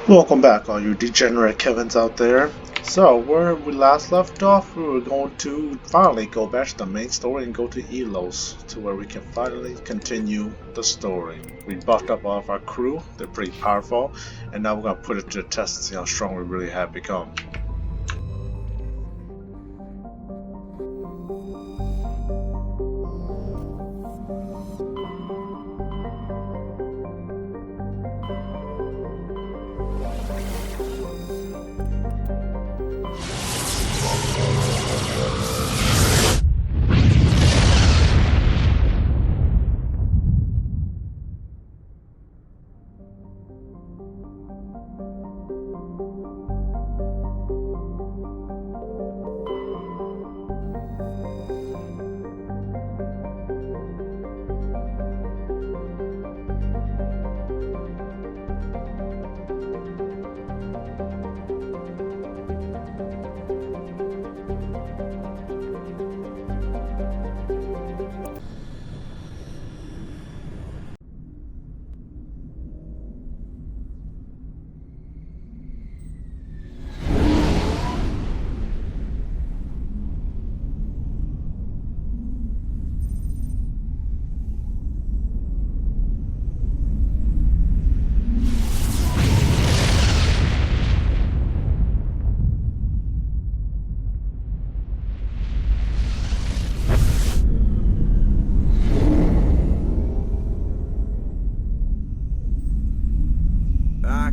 Welcome back, all you degenerate Kevins out there. So, where we last left off, we were going to finally go back to the main story and go to Elos, to where we can finally continue the story. We buffed up all of our crew, they're pretty powerful, and now we're going to put it to the test and see how strong we really have become.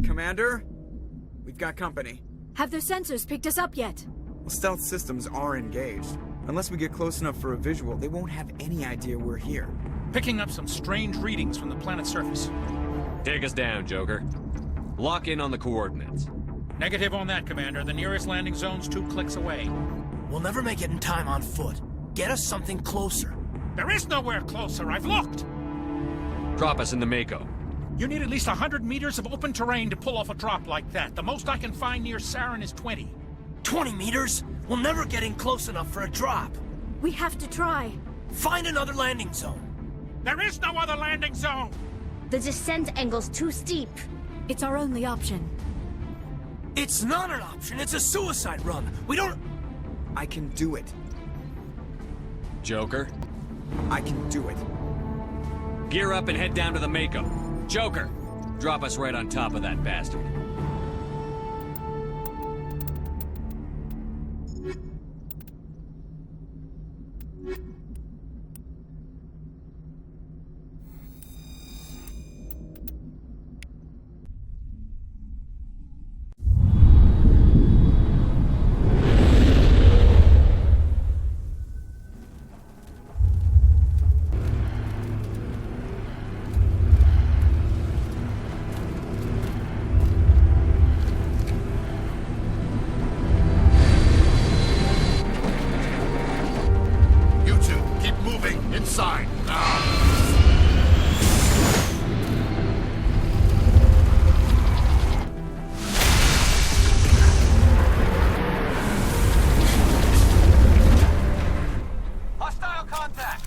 Commander? We've got company. Have their sensors picked us up yet? Well, stealth systems are engaged. Unless we get close enough for a visual, they won't have any idea we're here. Picking up some strange readings from the planet's surface. Take us down, Joker. Lock in on the coordinates. Negative on that, Commander. The nearest landing zone's 2 clicks away. We'll never make it in time on foot. Get us something closer. There is nowhere closer. I've looked. Drop us in the Mako. You need at least 100 meters of open terrain to pull off a drop like that. The most I can find near Saren is 20. 20 meters? We'll never get in close enough for a drop. We have to try. Find another landing zone. There is no other landing zone! The descent angle's too steep. It's our only option. It's not an option. It's a suicide run. We don't... I can do it. Joker, I can do it. gear up and head down to the Mako. Joker, drop us right on top of that bastard. Inside! Hostile contact!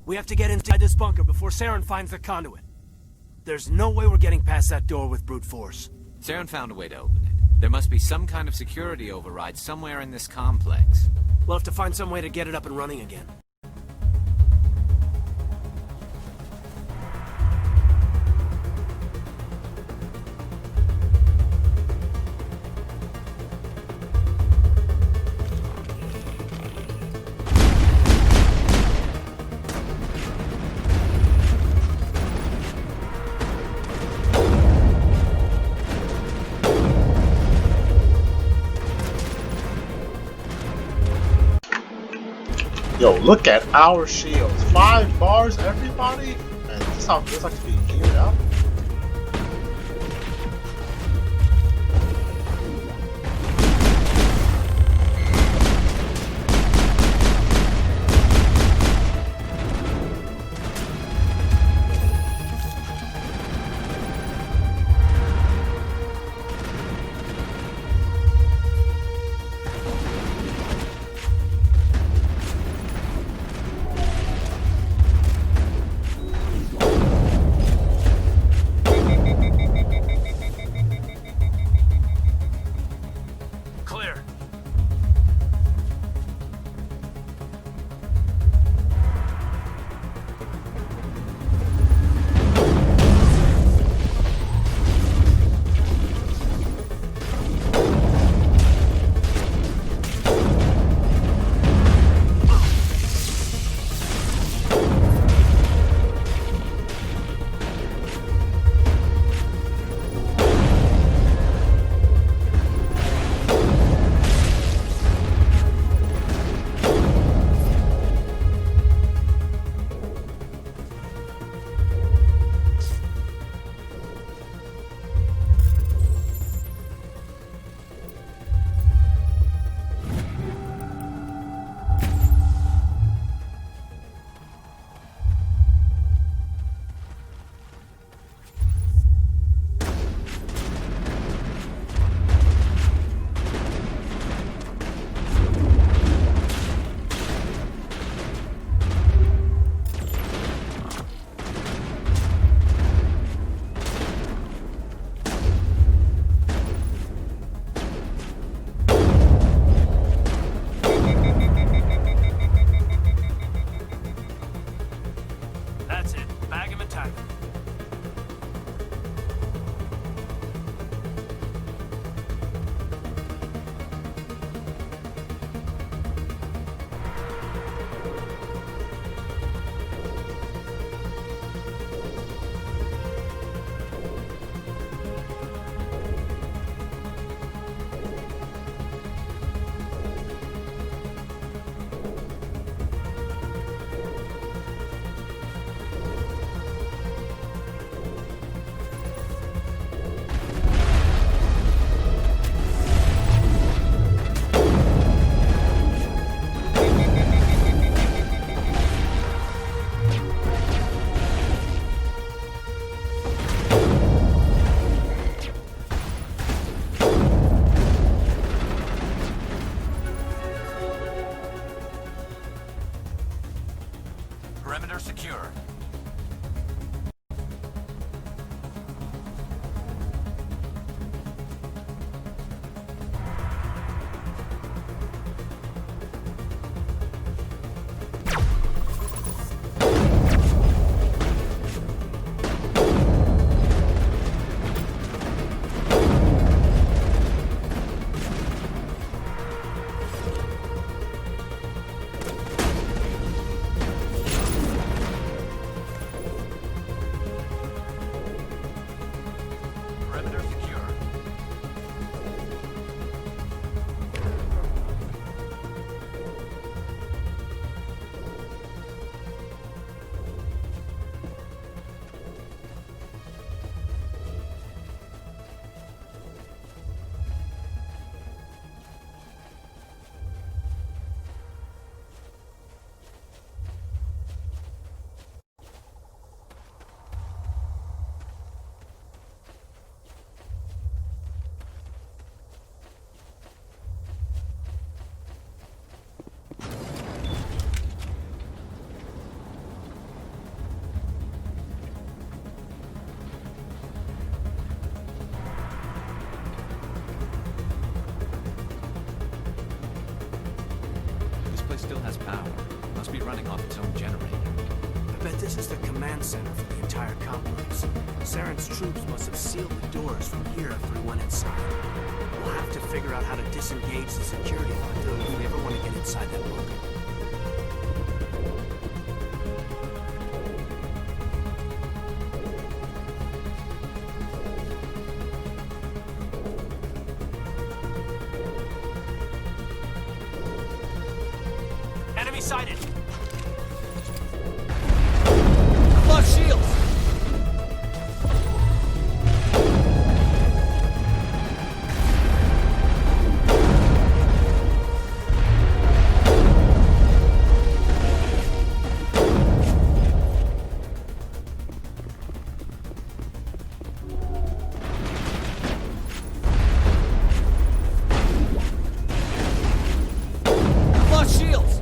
We have to get inside this bunker before Saren finds the conduit. There's no way we're getting past that door with brute force. Saren found a way to open it. There must be some kind of security override somewhere in this complex. We'll have to find some way to get it up and running again. Yo, look at our shields. 5 bars, everybody? Man, this is how it feels like to be geared up. drive. Perimeter secure. Perimeter secure. This place still has power. Must be running off its own generator. I bet this is the command center for the entire complex. Saren's troops must have sealed the doors from here after we went inside. We'll have to figure out how to disengage the security lock if we ever want to get inside that bunker. Enemy sighted! Lost shields! Lost shields!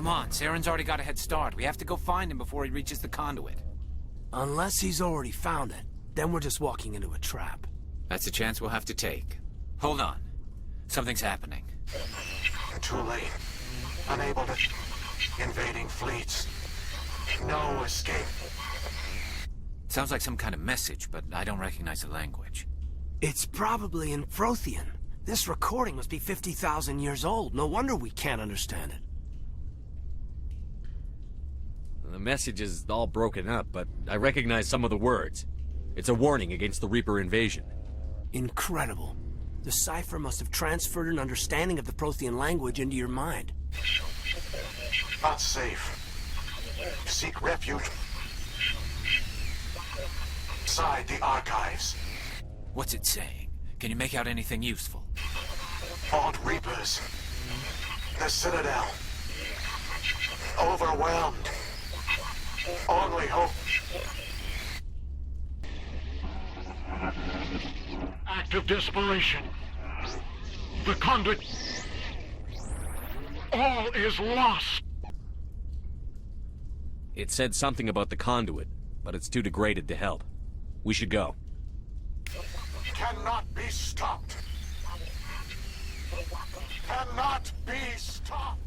Come on, Saren's already got a head start. We have to go find him before he reaches the conduit. Unless he's already found it, then we're just walking into a trap. That's a chance we'll have to take. Hold on. Something's happening. Too late. Unable to... Invading fleets. No escape. Sounds like some kind of message, but I don't recognize the language. It's probably in Prothean. This recording must be 50,000 years old. No wonder we can't understand it. The message is all broken up, but I recognize some of the words. It's a warning against the Reaper invasion. Incredible. The cipher must have transferred an understanding of the Prothean language into your mind. Not safe. Seek refuge. Inside the archives. What's it saying? Can you make out anything useful? Fought Reapers. The Citadel. Overwhelmed. Only hope. Act of desperation. The conduit. All is lost. It said something about the conduit, but it's too degraded to help. We should go. Cannot be stopped. Cannot be stopped.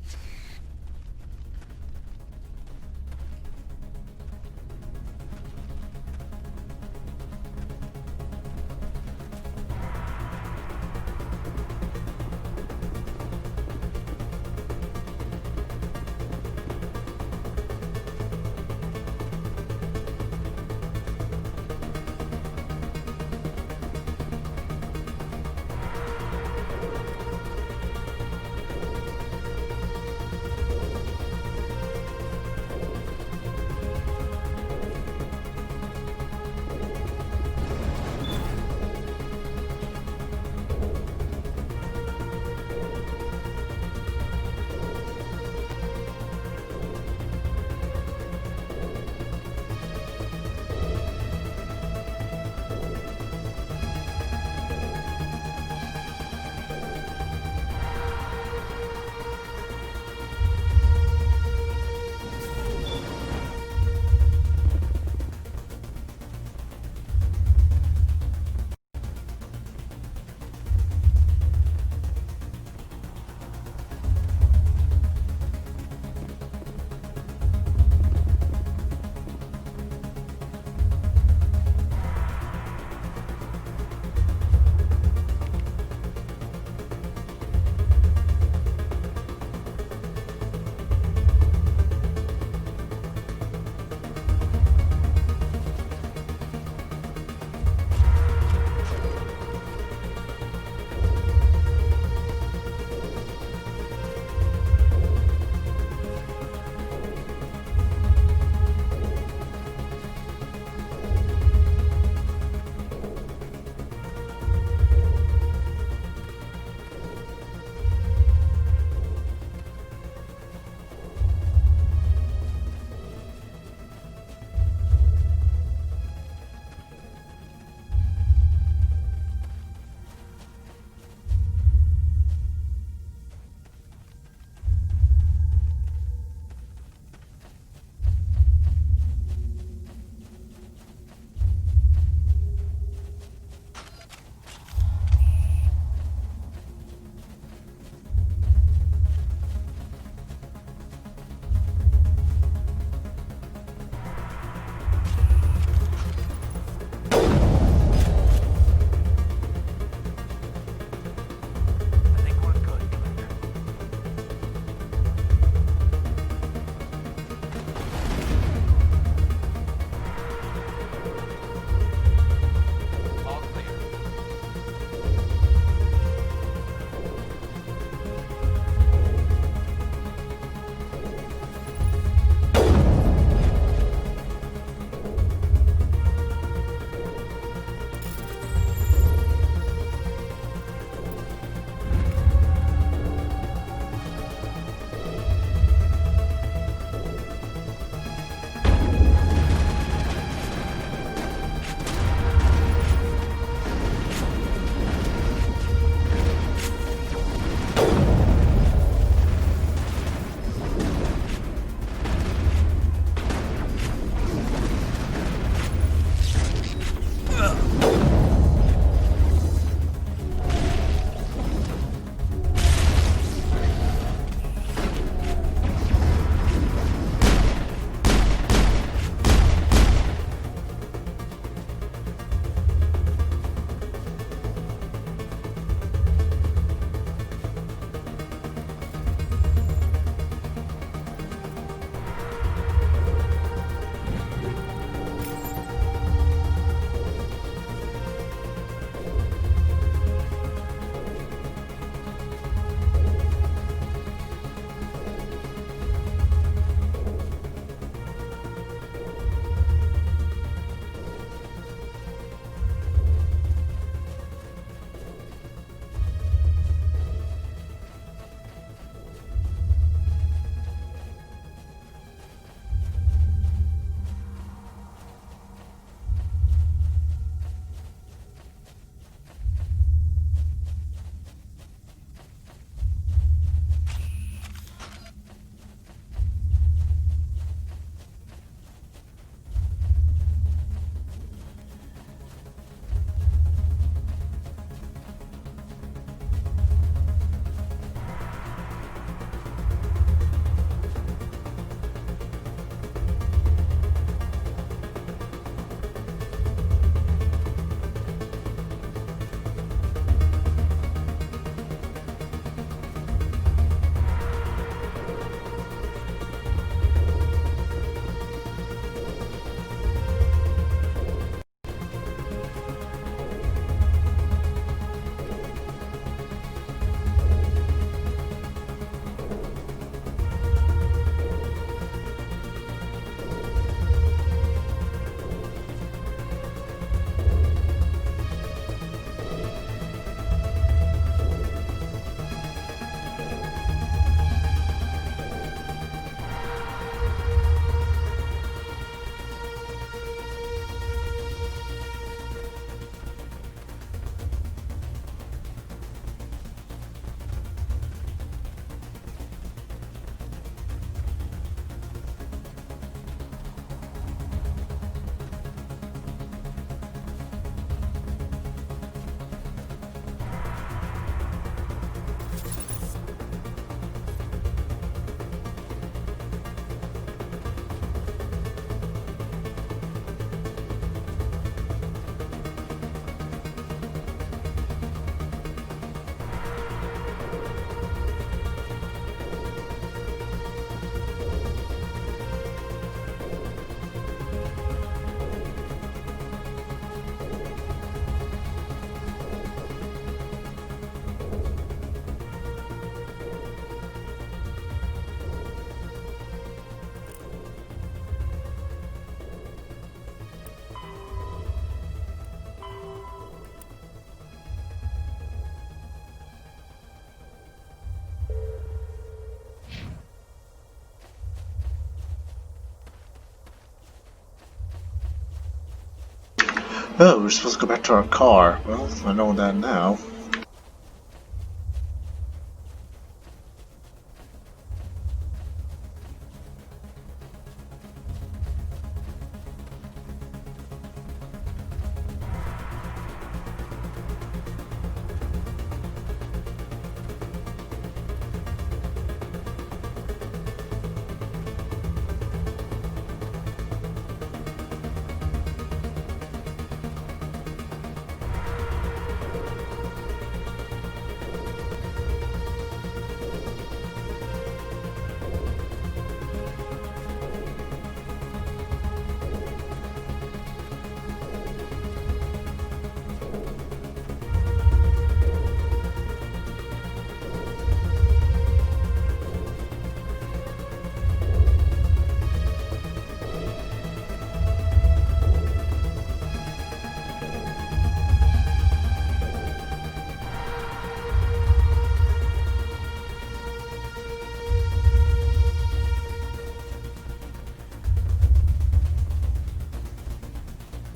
Oh, we're supposed to go back to our car. Well, I know that now.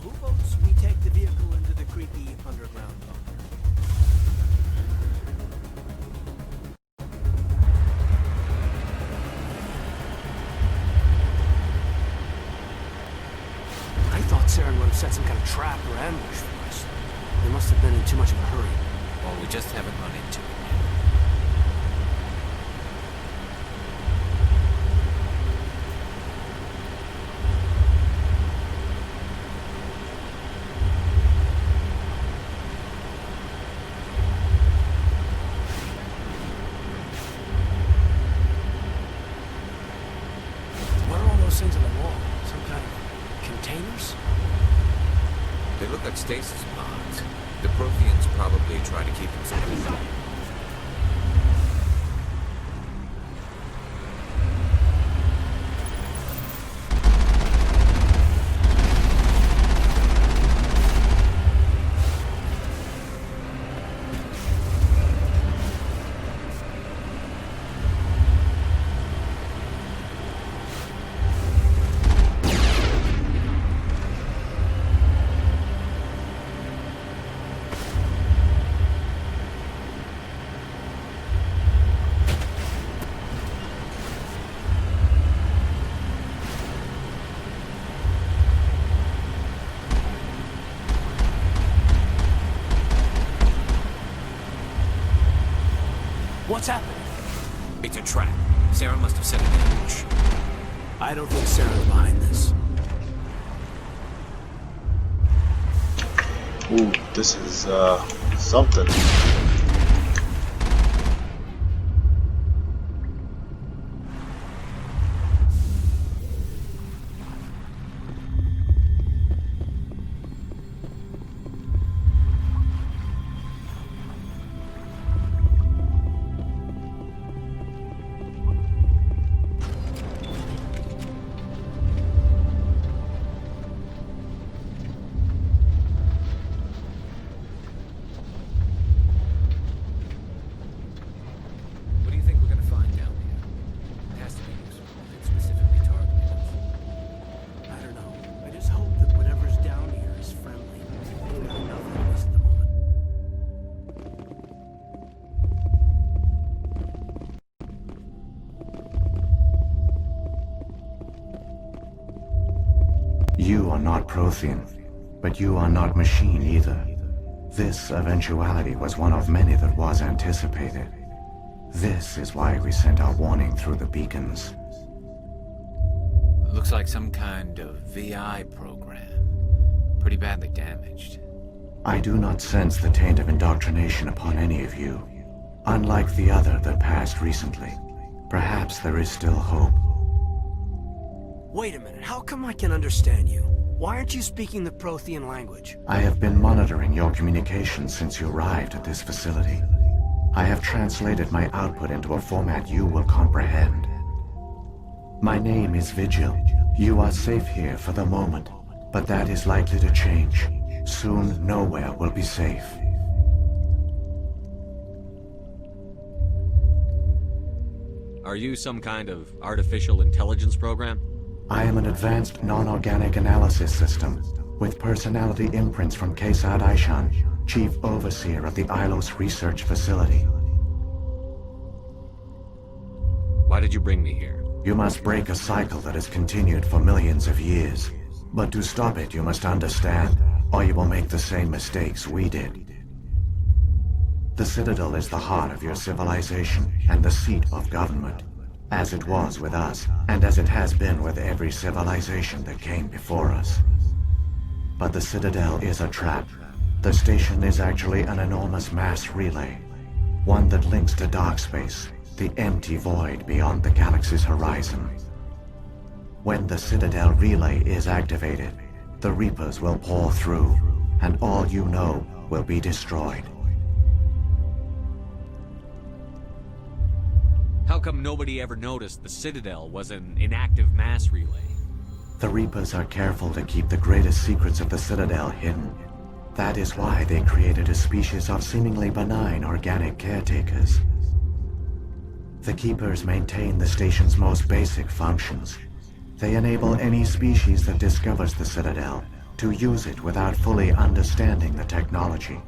U-boats, we take the vehicle into the creepy underground bunker. I thought Saren would have set some kind of trap or ambush for us. They must have been in too much of a hurry. Well, we just haven't run into it yet. What are all those things on the wall? Some kind of containers? They look like stasis pods. The Protheans probably try to keep themselves. What's happening? It's a trap. Sarah must have set an ambush. I don't think Saren's behind this. Ooh, this is, something. What do you think we're gonna find down here? It has to be useful if it's specifically targeted. I don't know. I just hope that whatever's down here is friendly. We've got enough of this at the moment. You are not Prothean, but you are not machine either. This eventuality was one of many that was anticipated. This is why we sent our warning through the beacons. Looks like some kind of VI program. Pretty badly damaged. I do not sense the taint of indoctrination upon any of you. Unlike the other that passed recently, perhaps there is still hope. Wait a minute, how come I can understand you? Why aren't you speaking the Prothean language? I have been monitoring your communications since you arrived at this facility. I have translated my output into a format you will comprehend. My name is Vigil. You are safe here for the moment, but that is likely to change. Soon, nowhere will be safe. Are you some kind of artificial intelligence program? I am an advanced non-organic analysis system. with personality imprints from Kesad Aishan, Chief Overseer of the Ilos Research Facility. Why did you bring me here? You must break a cycle that has continued for millions of years. But to stop it, you must understand, or you will make the same mistakes we did. The Citadel is the heart of your civilization and the seat of government, as it was with us, and as it has been with every civilization that came before us. But the Citadel is a trap. The station is actually an enormous mass relay, one that links to dark space, the empty void beyond the galaxy's horizon. When the Citadel relay is activated, the Reapers will pour through, and all you know will be destroyed. How come nobody ever noticed the Citadel was an inactive mass relay? The Reapers are careful to keep the greatest secrets of the Citadel hidden. That is why they created a species of seemingly benign organic caretakers. The Keepers maintain the station's most basic functions. They enable any species that discovers the Citadel to use it without fully understanding the technology.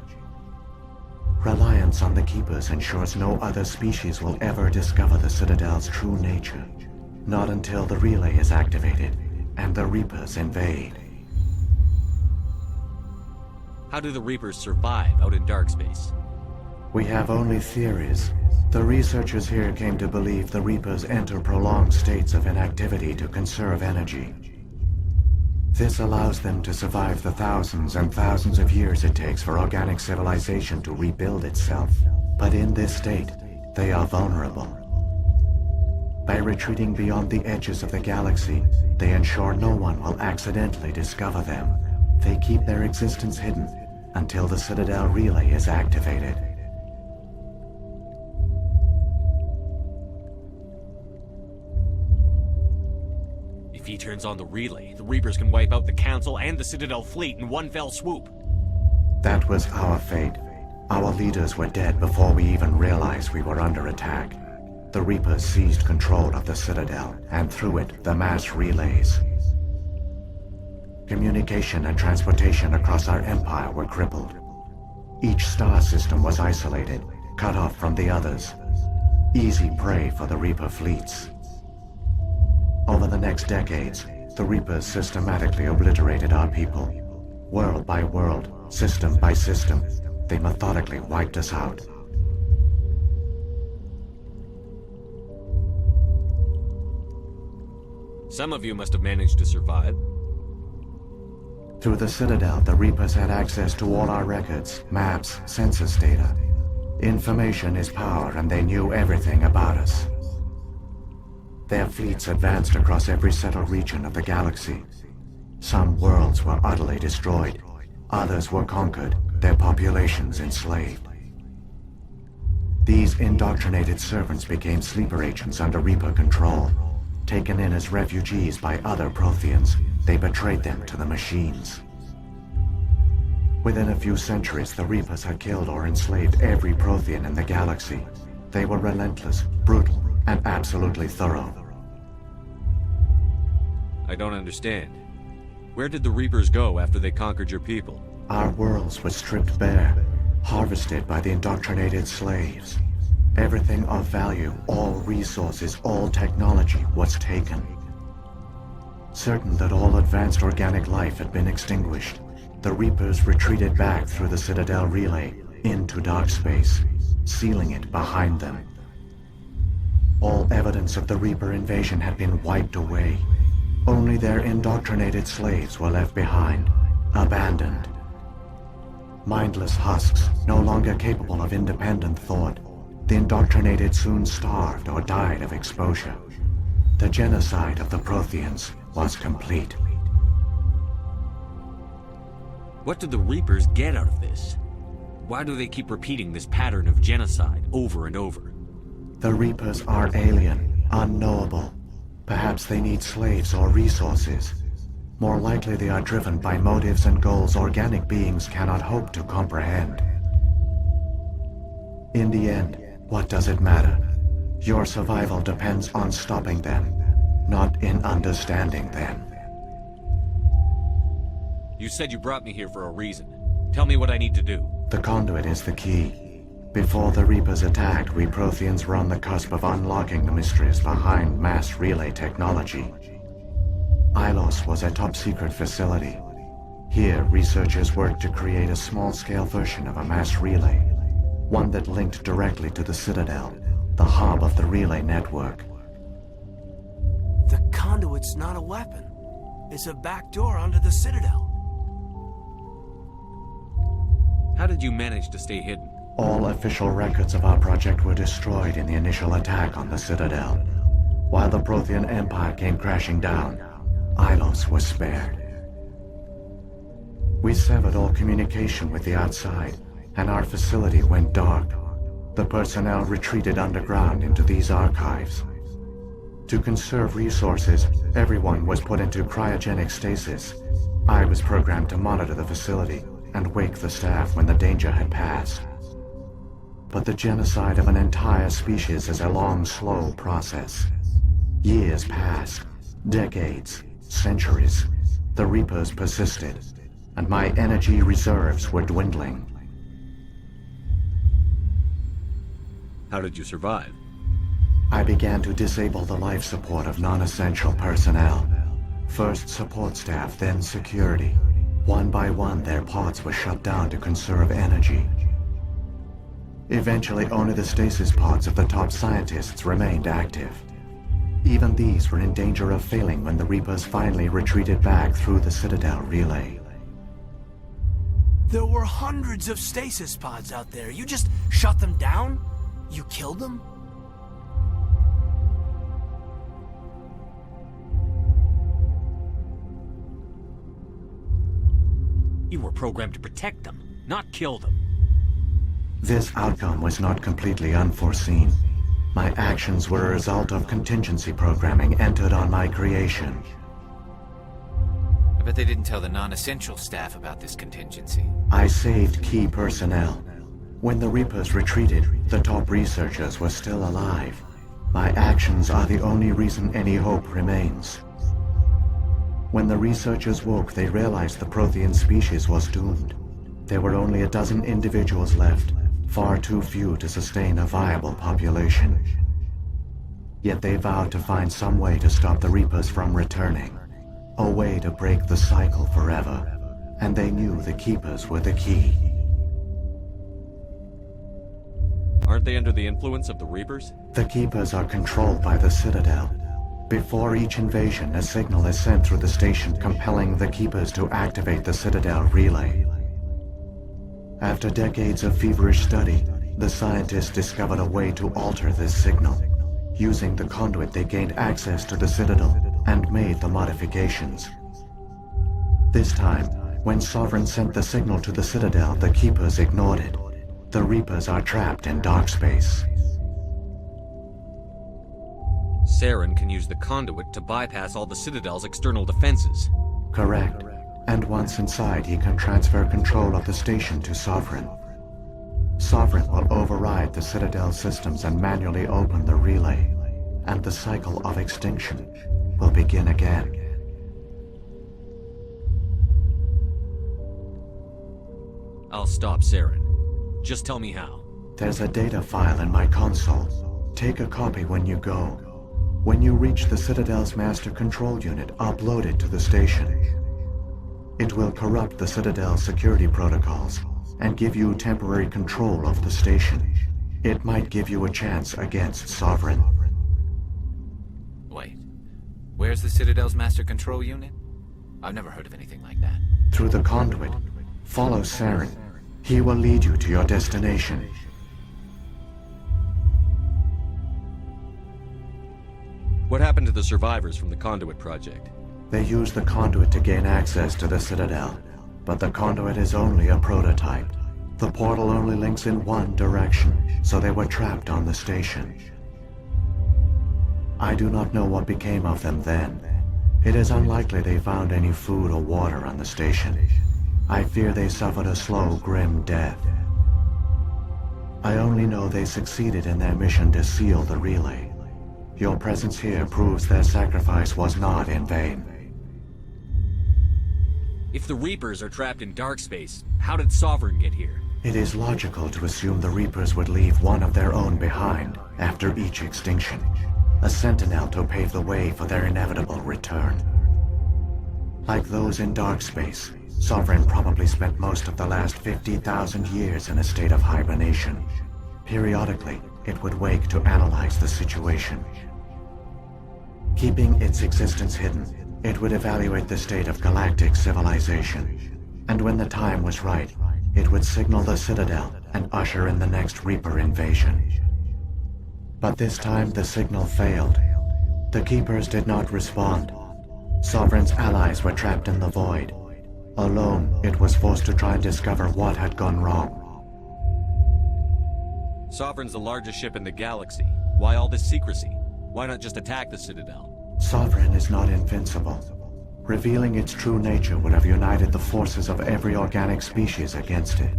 Reliance on the Keepers ensures no other species will ever discover the Citadel's true nature. Not until the relay is activated and the Reapers invade. How do the Reapers survive out in dark space? We have only theories. The researchers here came to believe the Reapers enter prolonged states of inactivity to conserve energy. This allows them to survive the thousands and thousands of years it takes for organic civilization to rebuild itself. But in this state, they are vulnerable. By retreating beyond the edges of the galaxy, they ensure no one will accidentally discover them. They keep their existence hidden until the Citadel relay is activated. If he turns on the relay, the Reapers can wipe out the Council and the Citadel fleet in one fell swoop. That was our fate. Our leaders were dead before we even realized we were under attack. The Reapers seized control of the Citadel, and through it, the mass relays. Communication and transportation across our empire were crippled. Each star system was isolated, cut off from the others. Easy prey for the Reaper fleets. Over the next decades, the Reapers systematically obliterated our people. World by world, system by system, they methodically wiped us out. Some of you must have managed to survive. Through the Citadel, the Reapers had access to all our records, maps, census data. Information is power, and they knew everything about us. Their fleets advanced across every settled region of the galaxy. Some worlds were utterly destroyed. Others were conquered, their populations enslaved. These indoctrinated servants became sleeper agents under Reaper control. Taken in as refugees by other Protheans, they betrayed them to the machines. Within a few centuries, the Reapers had killed or enslaved every Prothean in the galaxy. They were relentless, brutal, and absolutely thorough. I don't understand. Where did the Reapers go after they conquered your people? Our worlds were stripped bare, harvested by the indoctrinated slaves. Everything of value, all resources, all technology was taken. Certain that all advanced organic life had been extinguished, the Reapers retreated back through the Citadel relay into dark space, sealing it behind them. All evidence of the Reaper invasion had been wiped away. Only their indoctrinated slaves were left behind, abandoned. Mindless husks, no longer capable of independent thought, the indoctrinated soon starved or died of exposure. The genocide of the Protheans was complete. What did the Reapers get out of this? Why do they keep repeating this pattern of genocide over and over? The Reapers are alien, unknowable. Perhaps they need slaves or resources. More likely they are driven by motives and goals organic beings cannot hope to comprehend. In the end, what does it matter? Your survival depends on stopping them, not in understanding them. You said you brought me here for a reason. Tell me what I need to do. The conduit is the key. Before the Reapers attacked, we Protheans were on the cusp of unlocking the mysteries behind mass relay technology. Ilos was a top-secret facility. Here, researchers worked to create a small-scale version of a mass relay, one that linked directly to the Citadel, the hub of the relay network. The conduit's not a weapon. It's a backdoor onto the Citadel. How did you manage to stay hidden? All official records of our project were destroyed in the initial attack on the Citadel. While the Prothean Empire came crashing down, Ilos was spared. We severed all communication with the outside, and our facility went dark. The personnel retreated underground into these archives. To conserve resources, everyone was put into cryogenic stasis. I was programmed to monitor the facility and wake the staff when the danger had passed. But the genocide of an entire species is a long, slow process. Years passed, decades, centuries. The Reapers persisted, and my energy reserves were dwindling. How did you survive? I began to disable the life support of non-essential personnel. First support staff, then security. One by one, their pods were shut down to conserve energy. Eventually, only the stasis pods of the top scientists remained active. Even these were in danger of failing when the Reapers finally retreated back through the Citadel relay. There were hundreds of stasis pods out there. You just shut them down? You killed them? You were programmed to protect them, not kill them. This outcome was not completely unforeseen. My actions were a result of contingency programming entered on my creation. I bet they didn't tell the non-essential staff about this contingency. I saved key personnel. When the Reapers retreated, the top researchers were still alive. My actions are the only reason any hope remains. When the researchers woke, they realized the Prothean species was doomed. There were only a dozen individuals left, far too few to sustain a viable population. Yet they vowed to find some way to stop the Reapers from returning, a way to break the cycle forever, and they knew the Keepers were the key. Aren't they under the influence of the Reapers? The Keepers are controlled by the Citadel. Before each invasion, a signal is sent through the station compelling the Keepers to activate the Citadel relay. After decades of feverish study, the scientists discovered a way to alter this signal. Using the conduit, they gained access to the Citadel and made the modifications. This time, when Sovereign sent the signal to the Citadel, the Keepers ignored it. The Reapers are trapped in dark space. Saren can use the conduit to bypass all the Citadel's external defenses. Correct. And once inside, he can transfer control of the station to Sovereign. Sovereign will override the Citadel systems and manually open the relay, and the cycle of extinction will begin again. I'll stop Saren. Just tell me how. There's a data file in my console. Take a copy when you go. When you reach the Citadel's master control unit, upload it to the station. It will corrupt the Citadel's security protocols and give you temporary control of the station. It might give you a chance against Sovereign. Wait, where's the Citadel's master control unit? I've never heard of anything like that. Through the conduit, follow Saren. He will lead you to your destination. What happened to the survivors from the Conduit project? They used the conduit to gain access to the Citadel, but the conduit is only a prototype. The portal only links in one direction, so they were trapped on the station. I do not know what became of them then. It is unlikely they found any food or water on the station. I fear they suffered a slow, grim death. I only know they succeeded in their mission to seal the relay. Your presence here proves their sacrifice was not in vain. If the Reapers are trapped in dark space, how did Sovereign get here? It is logical to assume the Reapers would leave one of their own behind after each extinction. A sentinel to pave the way for their inevitable return. Like those in dark space, Sovereign probably spent most of the last 50,000 years in a state of hibernation. Periodically, it would wake to analyze the situation. Keeping its existence hidden, it would evaluate the state of galactic civilization. And when the time was right, it would signal the Citadel and usher in the next Reaper invasion. But this time the signal failed. The Keepers did not respond. Sovereign's allies were trapped in the void. Alone, it was forced to try and discover what had gone wrong. Sovereign's the largest ship in the galaxy. Why all this secrecy? Why not just attack the Citadel? Sovereign is not invincible. Revealing its true nature would have united the forces of every organic species against it.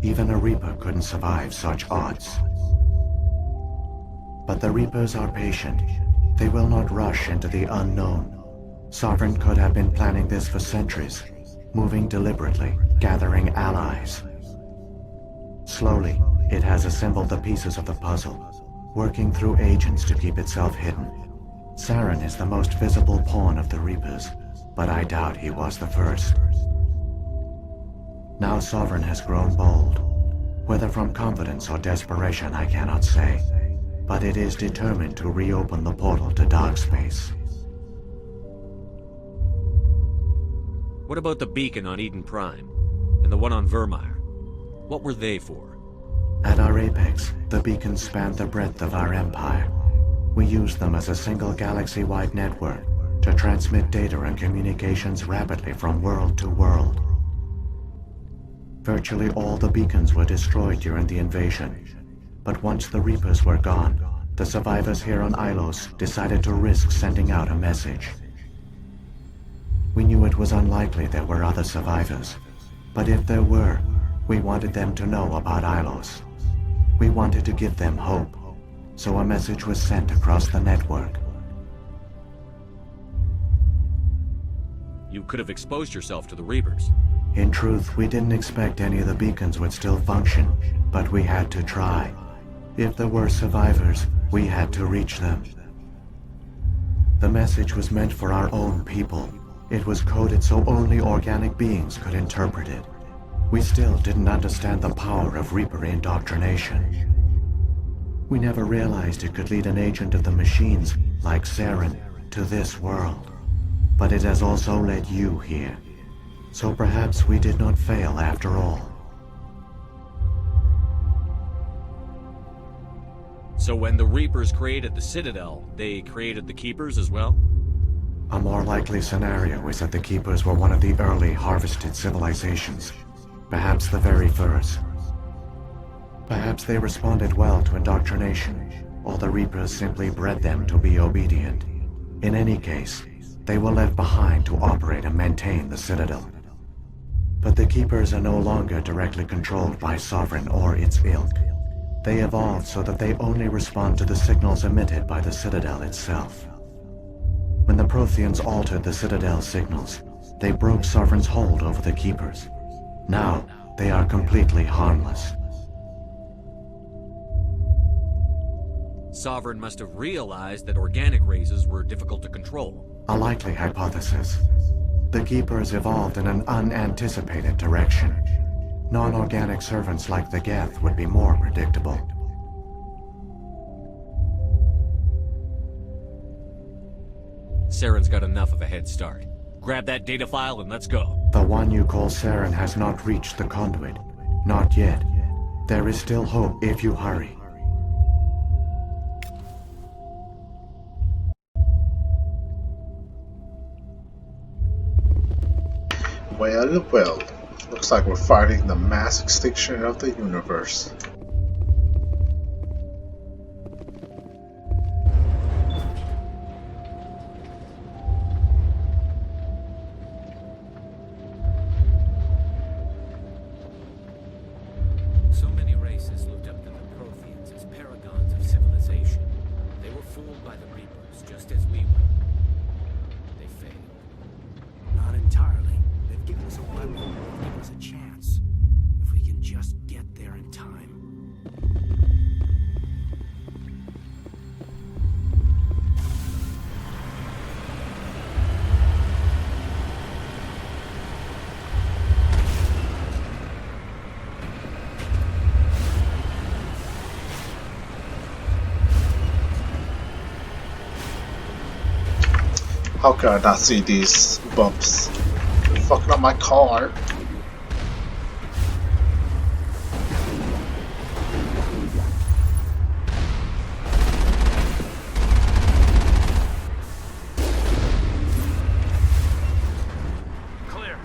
Even a Reaper couldn't survive such odds. But the Reapers are patient. They will not rush into the unknown. Sovereign could have been planning this for centuries, moving deliberately, gathering allies. Slowly, it has assembled the pieces of the puzzle, working through agents to keep itself hidden. Saren is the most visible pawn of the Reapers, but I doubt he was the first. Now Sovereign has grown bold. Whether from confidence or desperation, I cannot say. But it is determined to reopen the portal to dark space. What about the beacon on Eden Prime? And the one on Vermeer? What were they for? At our apex, the beacons spanned the breadth of our empire. We used them as a single galaxy-wide network to transmit data and communications rapidly from world to world. Virtually all the beacons were destroyed during the invasion. But once the Reapers were gone, the survivors here on Ilos decided to risk sending out a message. We knew it was unlikely there were other survivors, but if there were, we wanted them to know about Ilos. We wanted to give them hope, so a message was sent across the network. You could have exposed yourself to the Reapers. In truth, we didn't expect any of the beacons would still function, but we had to try. If there were survivors, we had to reach them. The message was meant for our own people. It was coded so only organic beings could interpret it. We still didn't understand the power of Reaper indoctrination. We never realized it could lead an agent of the machines, like Saren, to this world. But it has also led you here. So perhaps we did not fail after all. So when the Reapers created the Citadel, they created the Keepers as well? A more likely scenario is that the Keepers were one of the early harvested civilizations. Perhaps the very first. Perhaps they responded well to indoctrination, or the Reapers simply bred them to be obedient. In any case, they were left behind to operate and maintain the Citadel. But the Keepers are no longer directly controlled by Sovereign or its ilk. They evolved so that they only respond to the signals emitted by the Citadel itself. When the Protheans altered the Citadel's signals, they broke Sovereign's hold over the Keepers. Now, they are completely harmless. Sovereign must have realized that organic races were difficult to control. A likely hypothesis. The Keepers evolved in an unanticipated direction. Non-organic servants like the Geth would be more predictable. Saren's got enough of a head start. Grab that data file and let's go. The one you call Saren has not reached the conduit. Not yet. There is still hope if you hurry. Well, well. Looks like we're fighting the mass extinction of the universe. So many races looked up to the Protheans as paragons of civilization. They were fooled by the Reapers, just as we were. They failed. Not entirely. They've given How can I not see these bumps? You're fucking up my car. Clear.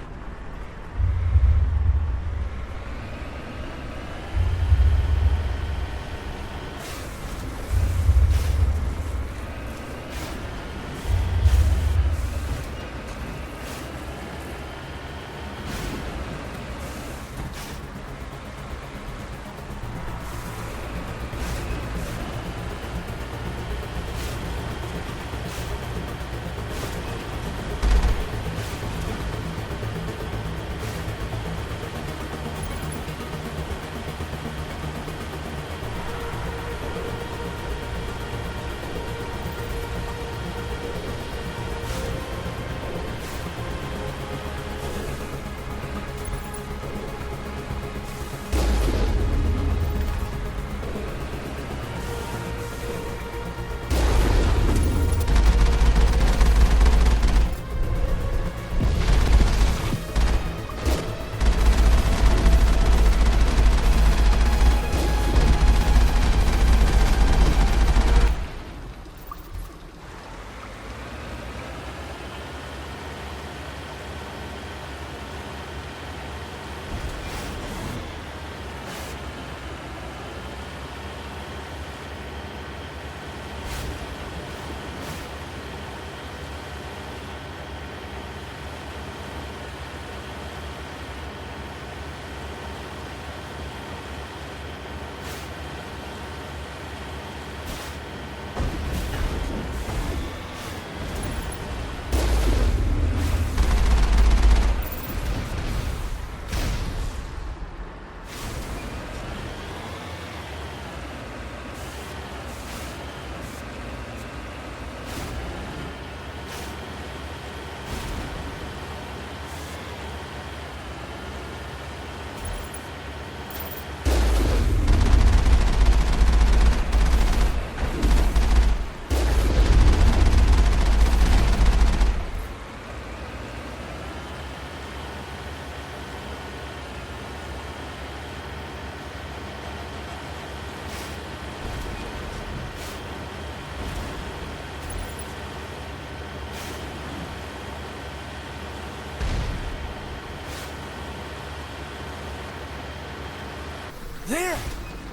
There!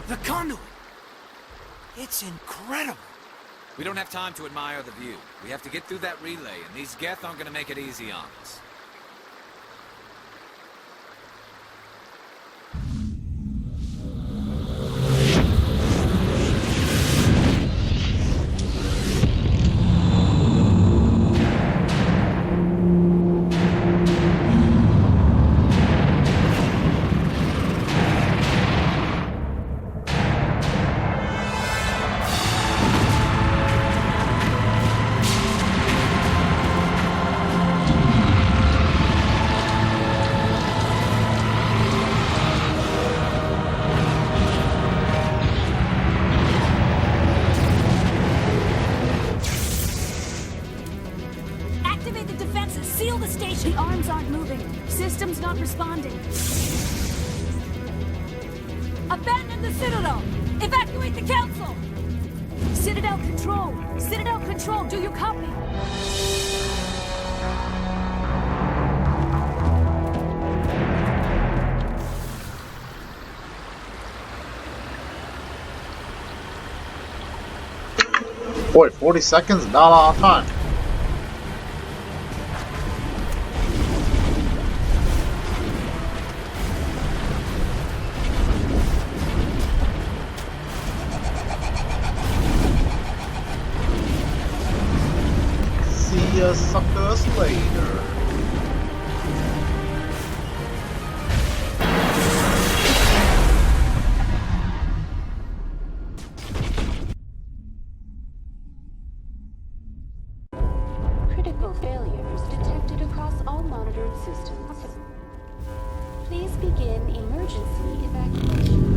The conduit! It's incredible! We don't have time to admire the view. We have to get through that relay, and these Geth aren't gonna make it easy on us. Activate the defenses! Seal the station! The arms aren't moving. Systems not responding. Abandon the Citadel! Evacuate the Council! Citadel Control! Citadel Control, do you copy? Boy, 40 seconds? Not a lot of time. See ya suckers later. Critical failures detected across all monitored systems. Please begin emergency evacuation.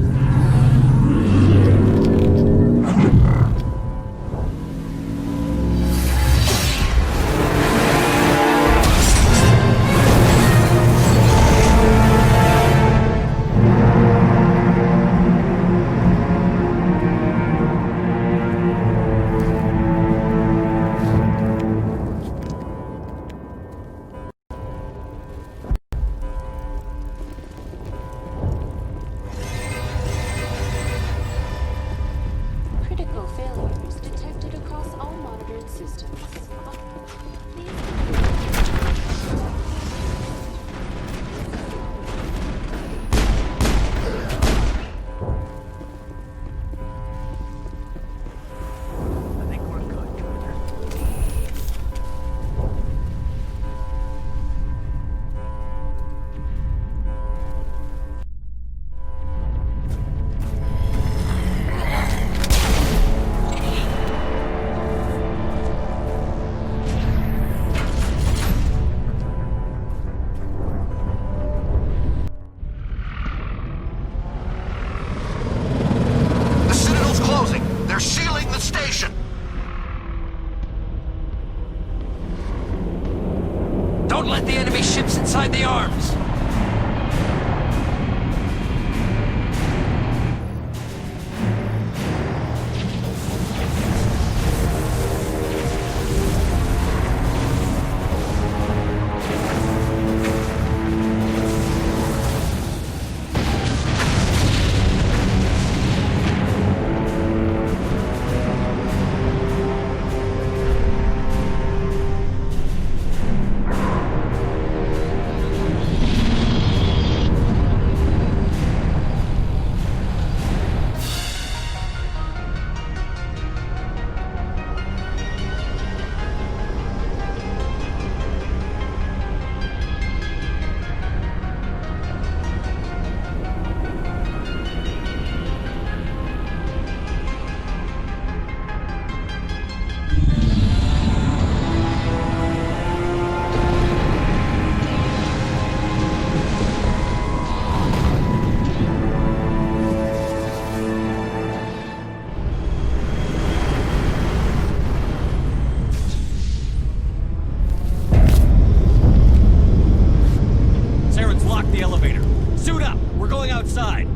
elevator. Suit up. We're going outside.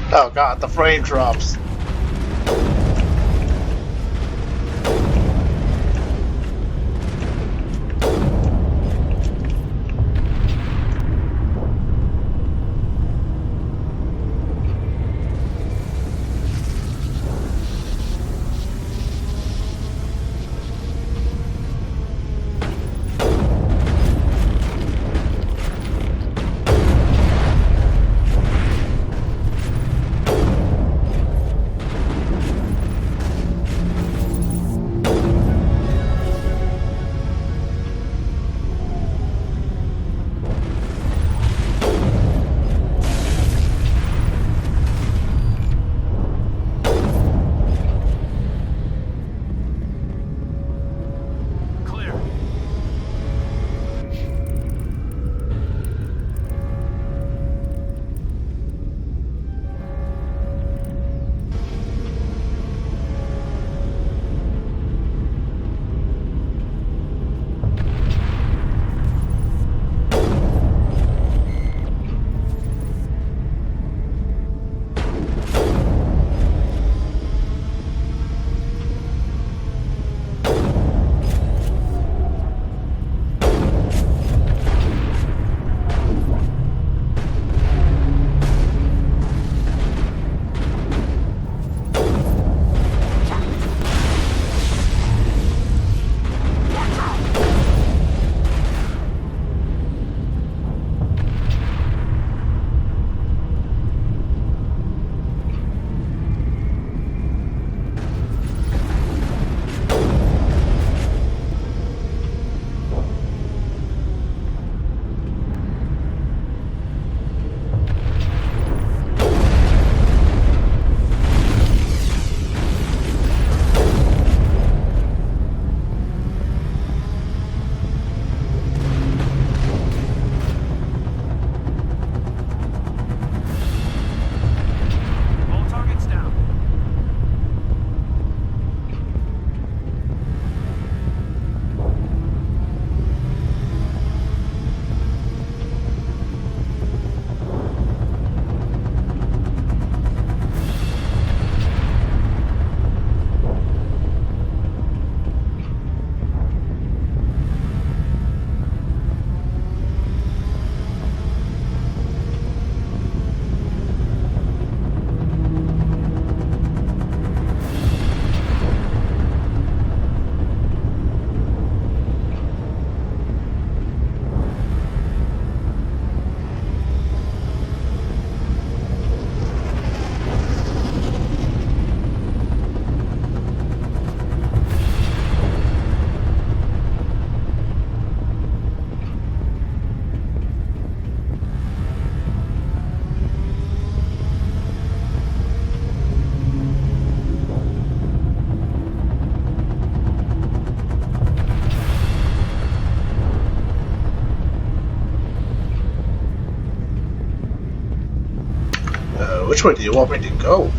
Oh god, the frame drops. Which way do you want me to go?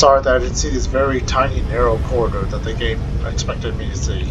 sorry that I didn't see this very tiny narrow corridor that the game expected me to see.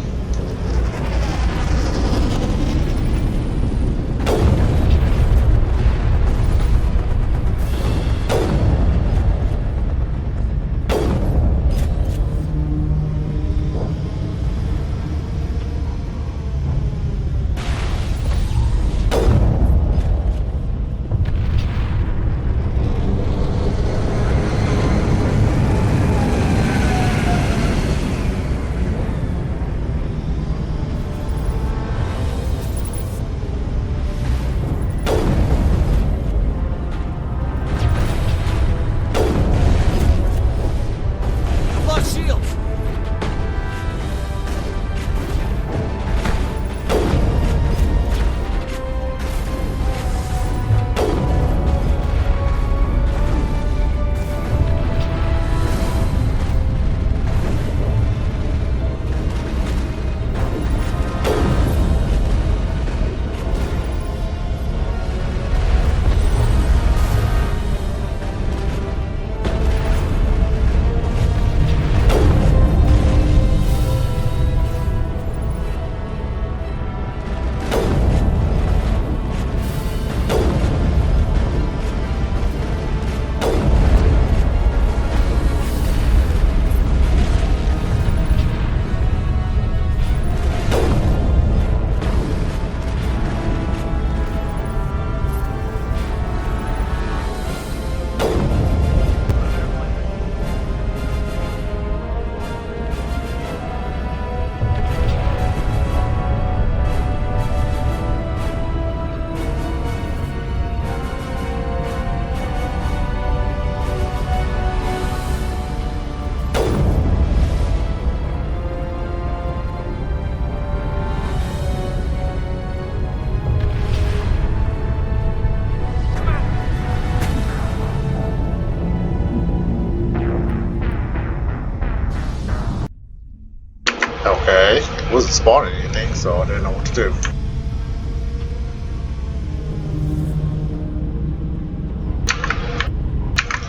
Okay, it wasn't spawning anything, so I didn't know what to do.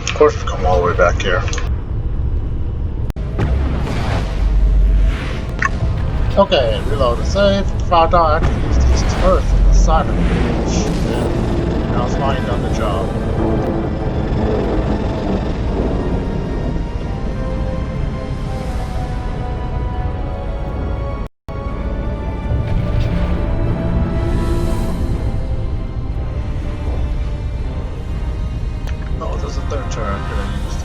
Of course, we come all the way back here. Okay, reload the save. Found out I can use these turrets on the side of the bridge. And now it's lying on the job. Oh, there's a third turret I could have used.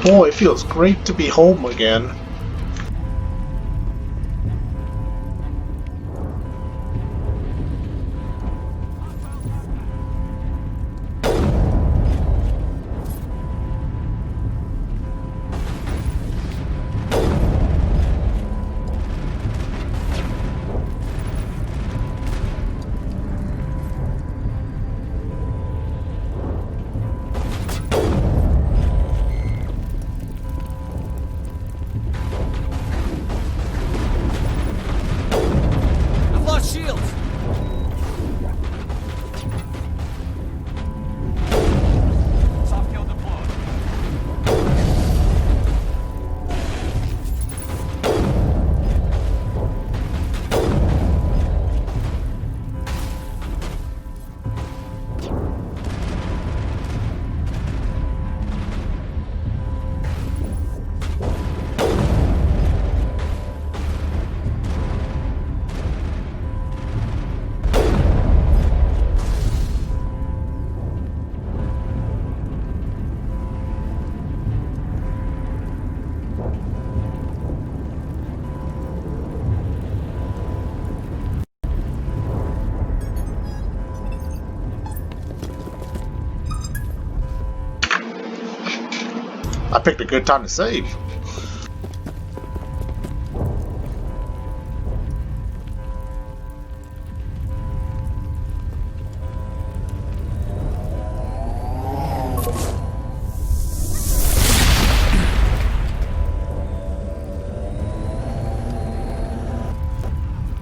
Boy, it feels great to be home again. I picked a good time to save.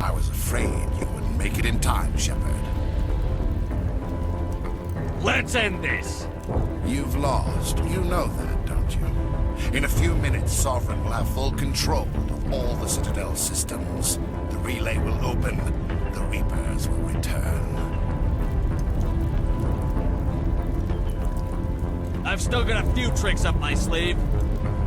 I was afraid you wouldn't make it in time, Shepard. Let's end this! You've lost. You know that, don't you? In a few minutes, Sovereign will have full control of all the Citadel systems. The relay will open. The Reapers will return. I've still got a few tricks up my sleeve.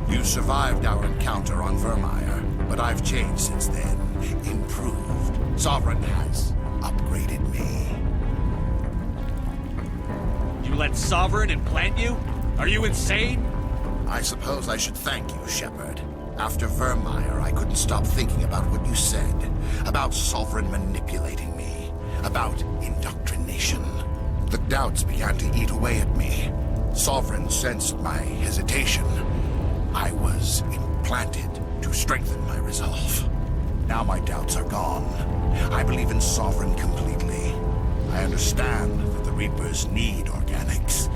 You survived our encounter on Vermeer, but I've changed since then. Improved. Sovereign has upgraded me. You let Sovereign implant you? Are you insane? I suppose I should thank you, Shepard. After Vermeer, I couldn't stop thinking about what you said. About Sovereign manipulating me. About indoctrination. The doubts began to eat away at me. Sovereign sensed my hesitation. I was implanted to strengthen my resolve. Now my doubts are gone. I believe in Sovereign completely. I understand that the Reapers need organics.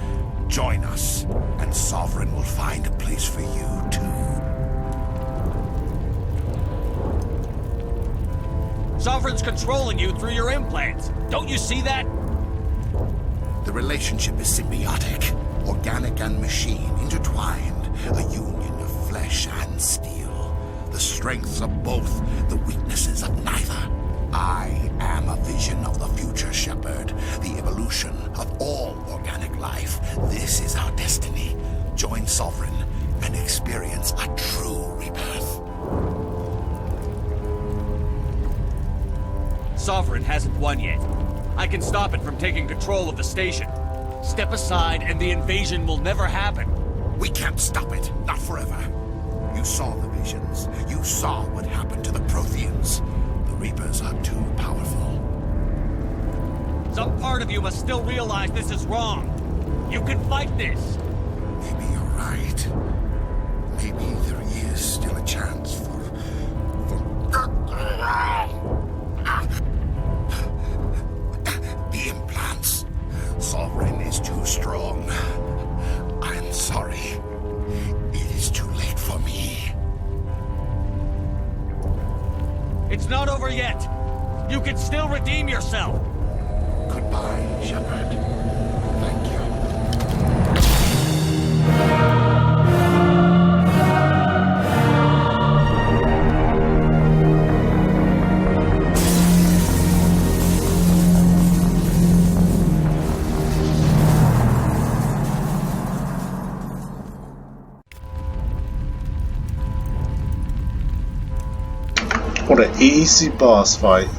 Join us, and Sovereign will find a place for you, too. Sovereign's controlling you through your implants. Don't you see that? The relationship is symbiotic. Organic and machine intertwined. A union of flesh and steel. The strengths of both, the weaknesses of neither. I am a vision of the future, Shepard. The evolution of all organic life. This is our destiny. Join Sovereign and experience a true rebirth. Sovereign hasn't won yet. I can stop it from taking control of the station. Step aside and the invasion will never happen. We can't stop it. Not forever. You saw the visions. You saw what happened to the Protheans. The Reapers are too powerful. Some part of you must still realize this is wrong. You can fight this. Maybe you're right. Maybe there is still a chance for... The implants. Sovereign is too strong. I'm sorry. It is too late for me. It's not over yet. You can still redeem yourself. Goodbye, Shepard. Thank you. What an easy boss fight.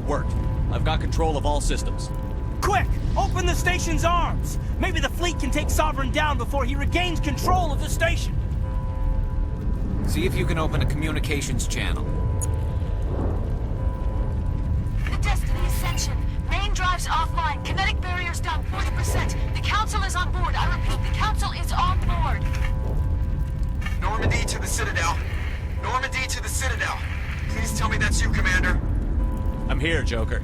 worked. I've got control of all systems. Quick! Open the station's arms! Maybe the fleet can take Sovereign down before he regains control of the station! See if you can open a communications channel. The Destiny Ascension. Main drives offline. Kinetic barriers down 40%. The Council is on board. I repeat, the Council is on board. Normandy to the Citadel. Normandy to the Citadel. Please tell me that's you, Commander. I'm here, Joker.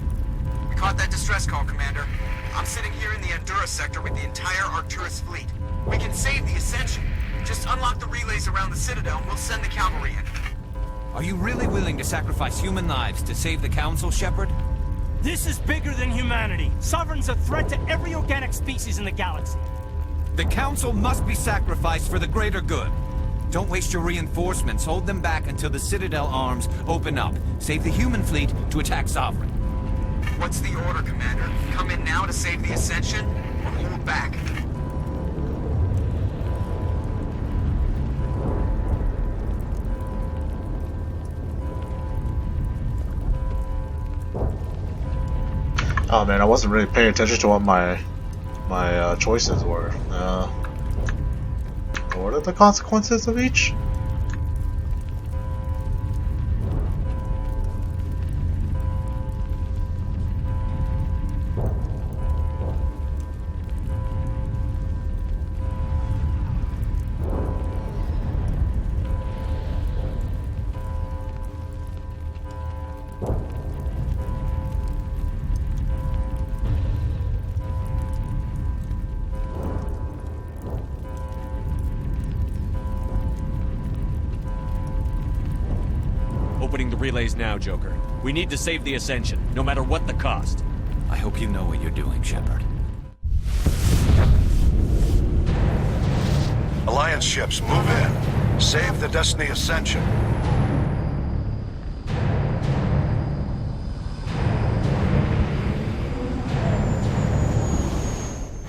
We caught that distress call, Commander. I'm sitting here in the Endura sector with the entire Arcturus fleet. We can save the Ascension. Just unlock the relays around the Citadel and we'll send the cavalry in. Are you really willing to sacrifice human lives to save the Council, Shepard? This is bigger than humanity. Sovereign's a threat to every organic species in the galaxy. The Council must be sacrificed for the greater good. Don't waste your reinforcements. Hold them back until the Citadel arms open up. Save the human fleet to attack Sovereign. What's the order, Commander? Come in now to save the Ascension, or hold back? Oh man, I wasn't really paying attention to what my choices were. What are the consequences of each? Opening the relays now, Joker. We need to save the Ascension, no matter what the cost. I hope you know what you're doing, Shepard. Alliance ships, move in. Save the Destiny Ascension.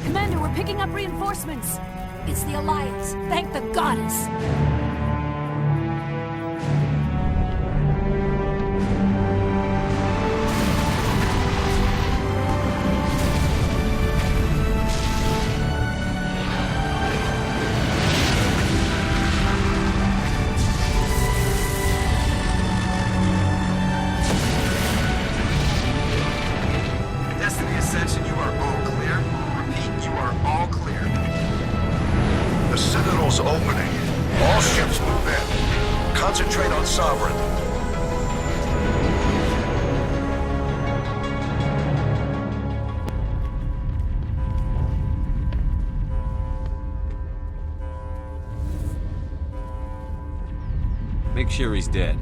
Commander, we're picking up reinforcements. It's the Alliance. Thank the goddess. Destiny Ascension, you are all clear. Repeat, you are all clear. The Citadel's opening. All ships move in. Concentrate on Sovereign. Make sure he's dead.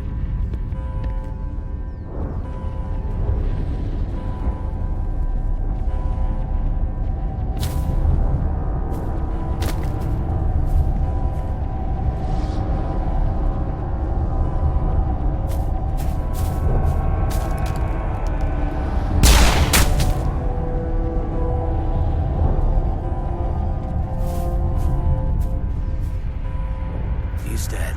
He's dead.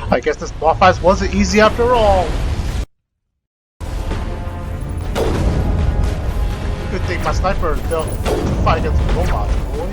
I guess this boss fight wasn't easy after all. Good thing my sniper built to fight against robots, boy.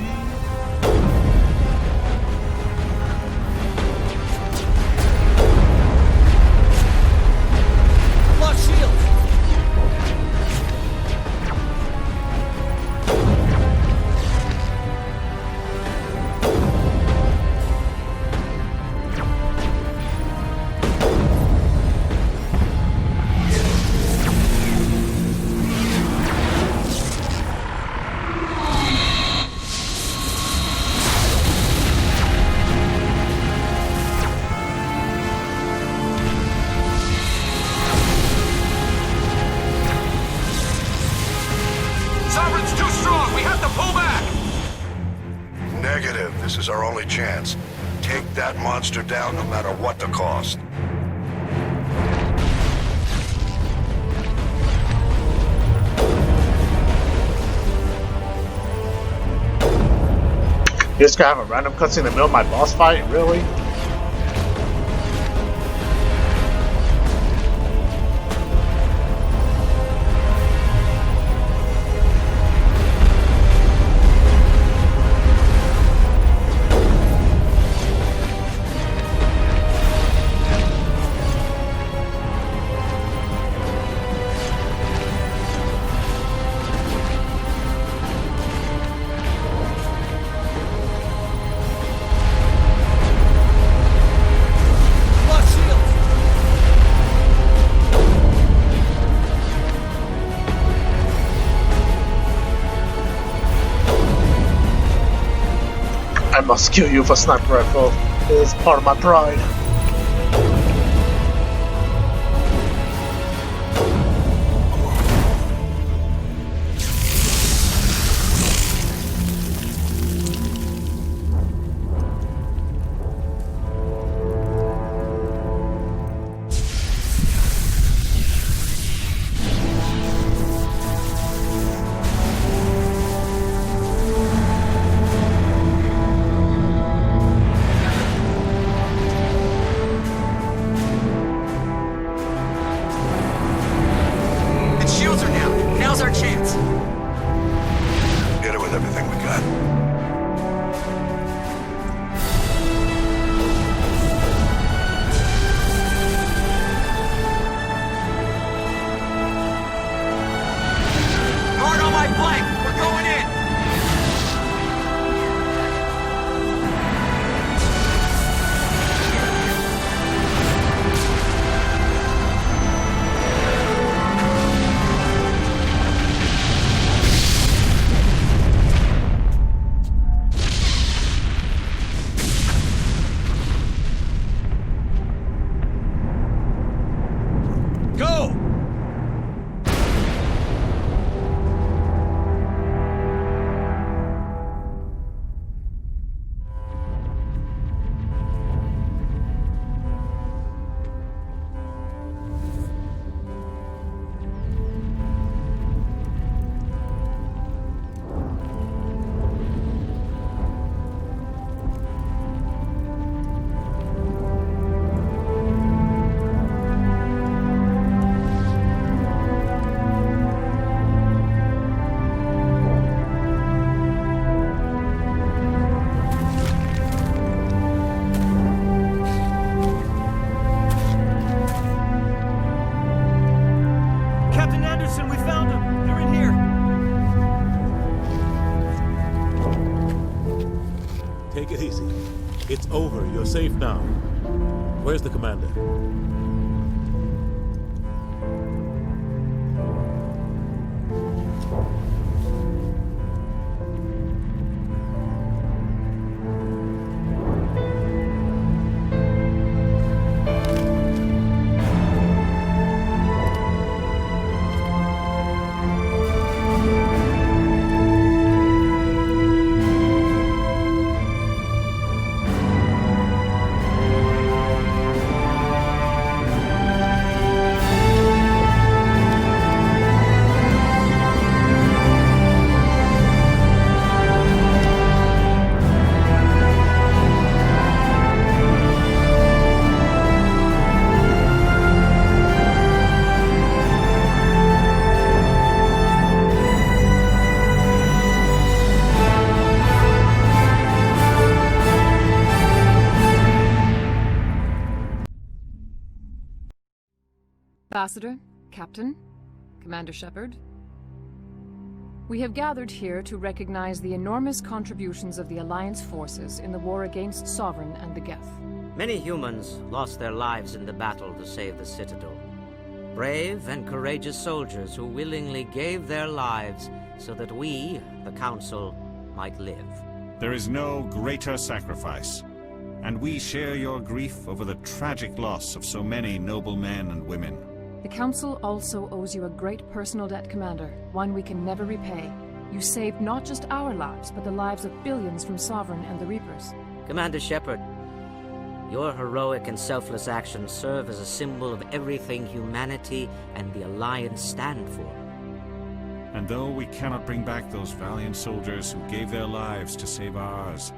This is our only chance. Take that monster down no matter what the cost. You just gonna have a random cutscene in the middle of my boss fight? Really? I must kill you for sniper rifle. It is part of my pride. Take it easy. It's over. You're safe now. Where's the commander? Ambassador, Captain, Commander Shepard. We have gathered here to recognize the enormous contributions of the Alliance forces in the war against Sovereign and the Geth. Many humans lost their lives in the battle to save the Citadel. Brave and courageous soldiers who willingly gave their lives so that we, the Council, might live. There is no greater sacrifice, and we share your grief over the tragic loss of so many noble men and women. The Council also owes you a great personal debt, Commander, one we can never repay. You saved not just our lives, but the lives of billions from Sovereign and the Reapers. Commander Shepard, your heroic and selfless actions serve as a symbol of everything humanity and the Alliance stand for. And though we cannot bring back those valiant soldiers who gave their lives to save ours,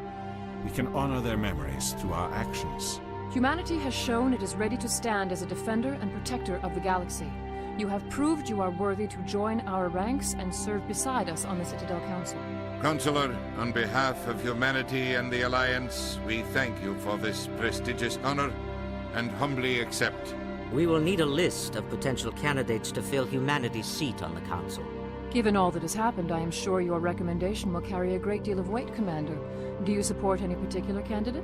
we can honor their memories through our actions. Humanity has shown it is ready to stand as a defender and protector of the galaxy. You have proved you are worthy to join our ranks and serve beside us on the Citadel Council. Consular, on behalf of humanity and the Alliance, we thank you for this prestigious honor and humbly accept. We will need a list of potential candidates to fill humanity's seat on the Council. Given all that has happened, I am sure your recommendation will carry a great deal of weight, Commander. Do you support any particular candidate?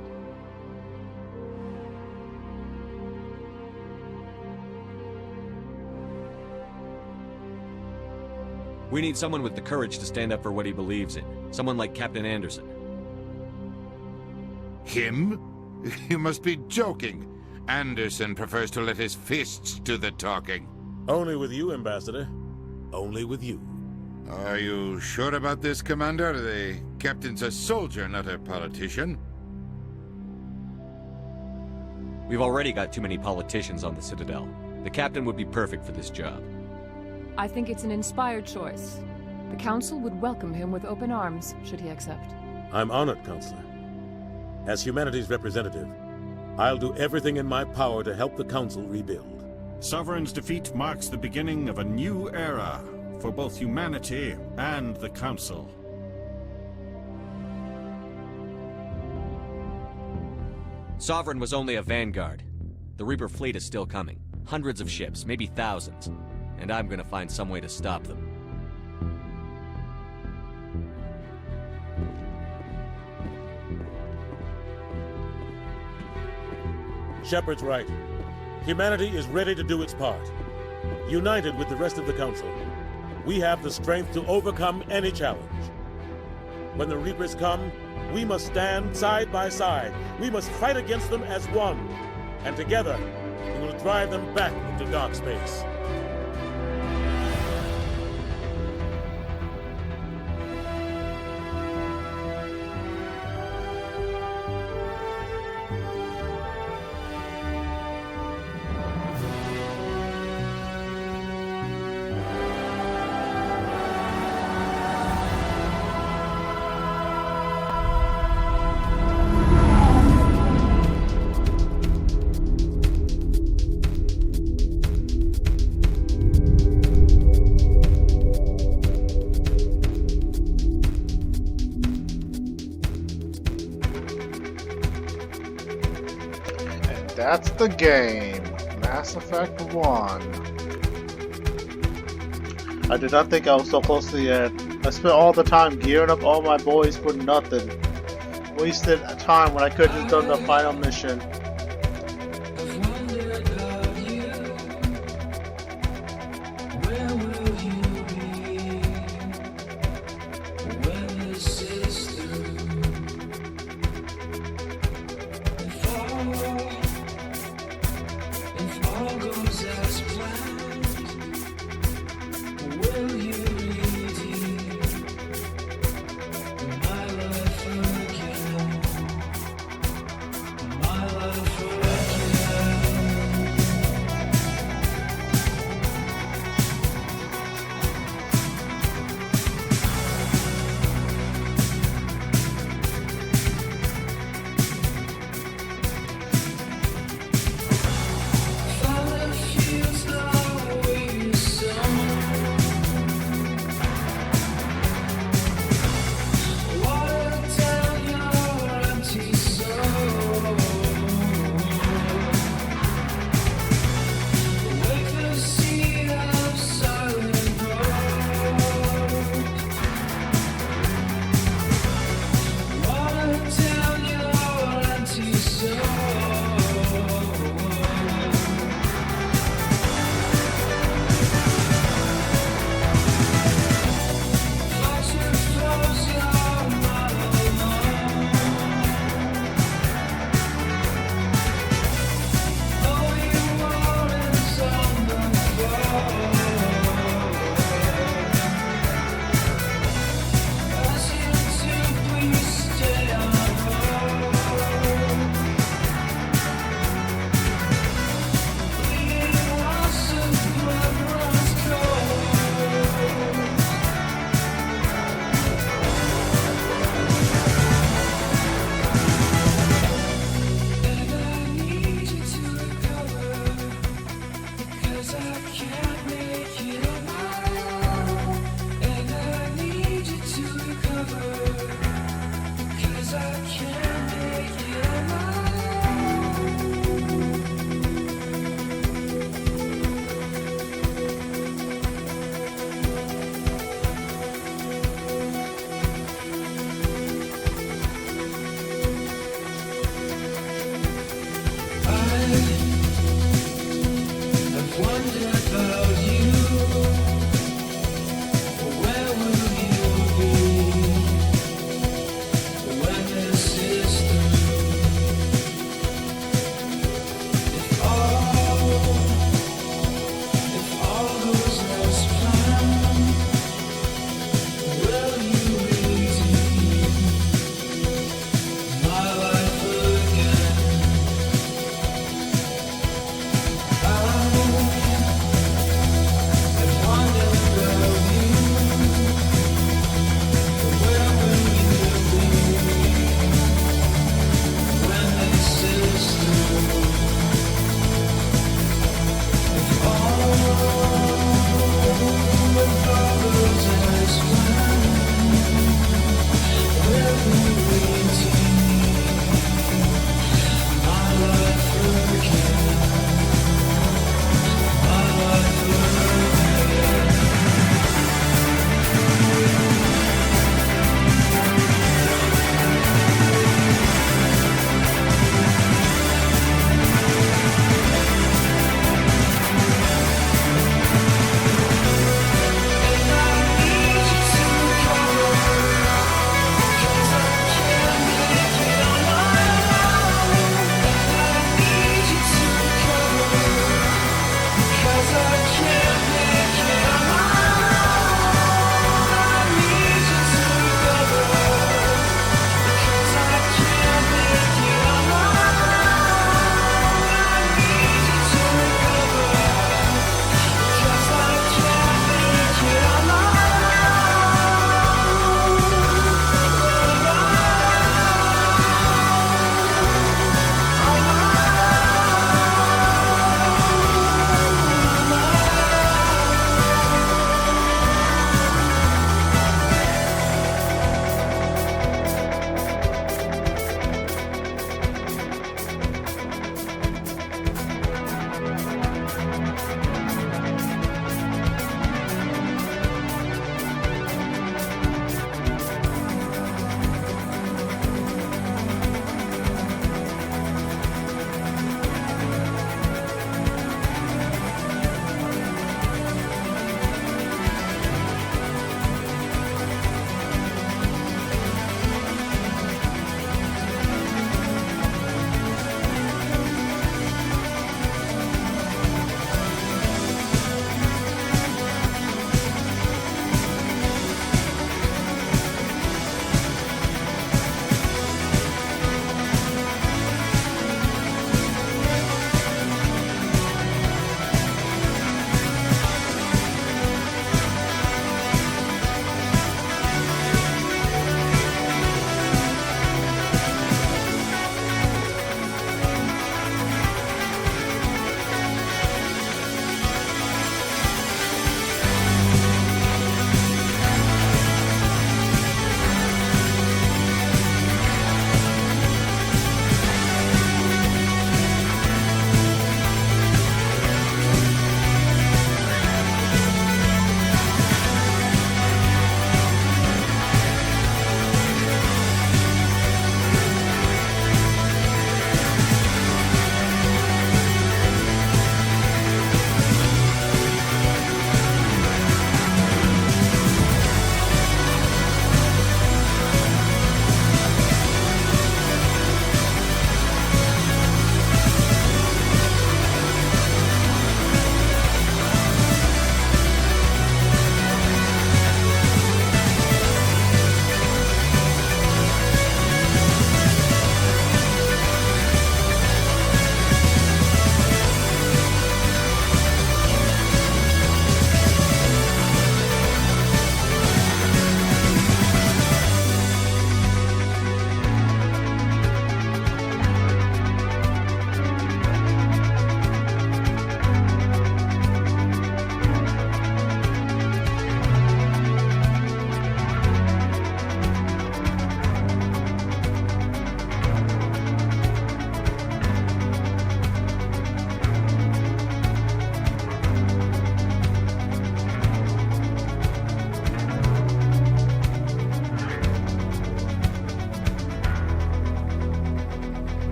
We need someone with the courage to stand up for what he believes in. Someone like Captain Anderson. Him? You must be joking. Anderson prefers to let his fists do the talking. Only with you, Ambassador. Only with you. Are you sure about this, Commander? The captain's a soldier, not a politician. We've already got too many politicians on the Citadel. The captain would be perfect for this job. I think it's an inspired choice. The Council would welcome him with open arms, should he accept. I'm honored, Counselor. As humanity's representative, I'll do everything in my power to help the Council rebuild. Sovereign's defeat marks the beginning of a new era for both humanity and the Council. Sovereign was only a vanguard. The Reaper fleet is still coming. Hundreds of ships, maybe thousands. And I'm gonna find some way to stop them. Shepard's right. Humanity is ready to do its part. United with the rest of the Council, we have the strength to overcome any challenge. When the Reapers come, we must stand side by side. We must fight against them as one. And together, we will drive them back into dark space. That's the game. Mass Effect 1. I did not think I was so close to the end. I spent all the time gearing up all my boys for nothing. Wasted time when I could have done the final mission.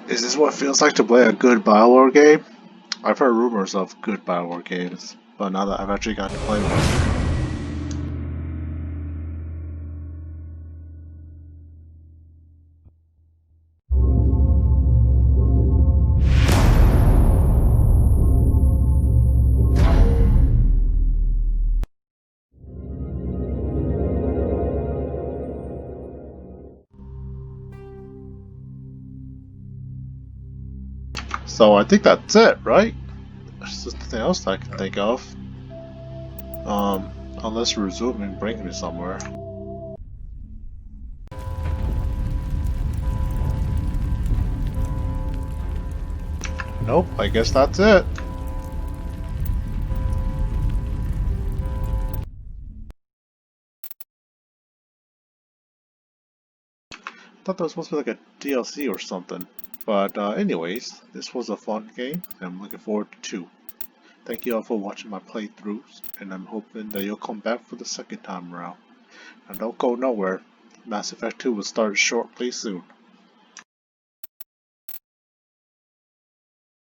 Is this what it feels like to play a good Bioware game? I've heard rumors of good Bioware games, but now that I've actually gotten to play one. So I think that's it, right? There's nothing else I can think of. Unless resuming brings me somewhere. Nope, I guess that's it. I thought that was supposed to be like a DLC or something. But anyways, this was a fun game, and I'm looking forward to 2. Thank you all for watching my playthroughs, and I'm hoping that you'll come back for the second time around. And don't go nowhere. Mass Effect 2 will start shortly soon.